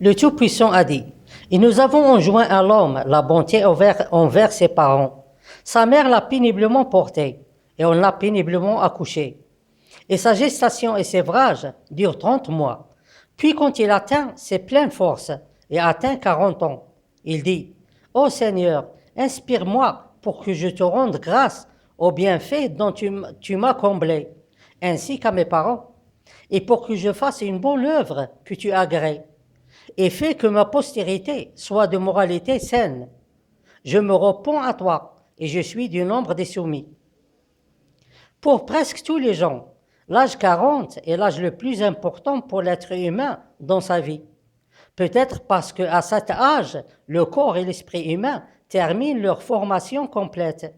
Le Tout-Puissant a dit, et nous avons enjoint à l'homme la bonté envers ses parents. Sa mère l'a péniblement porté, et on l'a péniblement accouché. Et sa gestation et sévrage durent 30 mois. Puis quand il atteint ses pleines forces, et atteint 40 ans, il dit, ô Seigneur, inspire-moi pour que je te rende grâce aux bienfaits dont tu m'as comblé, ainsi qu'à mes parents, et pour que je fasse une bonne œuvre que tu agrées, et fais que ma postérité soit de moralité saine. Je me repens à toi, et je suis du nombre des soumis. Pour presque tous les gens, l'âge 40 est l'âge le plus important pour l'être humain dans sa vie. Peut-être parce qu'à cet âge, le corps et l'esprit humain terminent leur formation complète.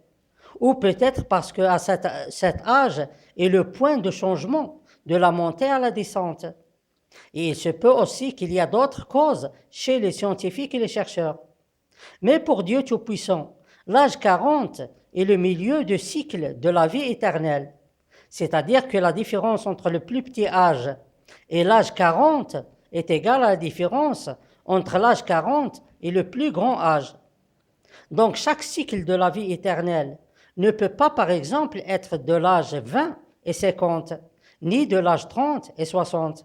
Ou peut-être parce qu'à cet âge est le point de changement de la montée à la descente. Et il se peut aussi qu'il y a d'autres causes chez les scientifiques et les chercheurs. Mais pour Dieu Tout-Puissant, l'âge 40 est le milieu du cycle de la vie éternelle. C'est-à-dire que la différence entre le plus petit âge et l'âge 40 est égale à la différence entre l'âge 40 et le plus grand âge. Donc chaque cycle de la vie éternelle ne peut pas, par exemple, être de l'âge 20 et 50, ni de l'âge 30 et 60.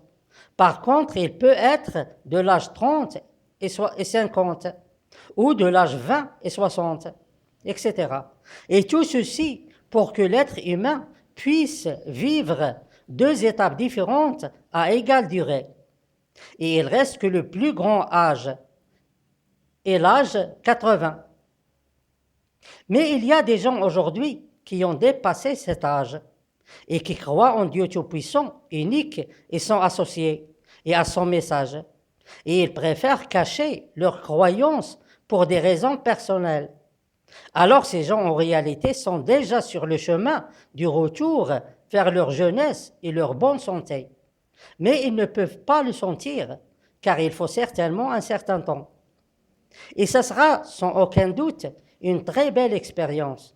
Par contre, il peut être de l'âge 30 et 50, ou de l'âge 20 et 60, etc. Et tout ceci pour que l'être humain puisse vivre deux étapes différentes à égale durée. Et il reste que le plus grand âge est l'âge 80. Mais il y a des gens aujourd'hui qui ont dépassé cet âge et qui croient en Dieu Tout-Puissant, unique et sans associé, et à son message. Et ils préfèrent cacher leur croyance pour des raisons personnelles. Alors ces gens en réalité sont déjà sur le chemin du retour vers leur jeunesse et leur bonne santé. Mais ils ne peuvent pas le sentir, car il faut certainement un certain temps. Et ce sera sans aucun doute une très belle expérience.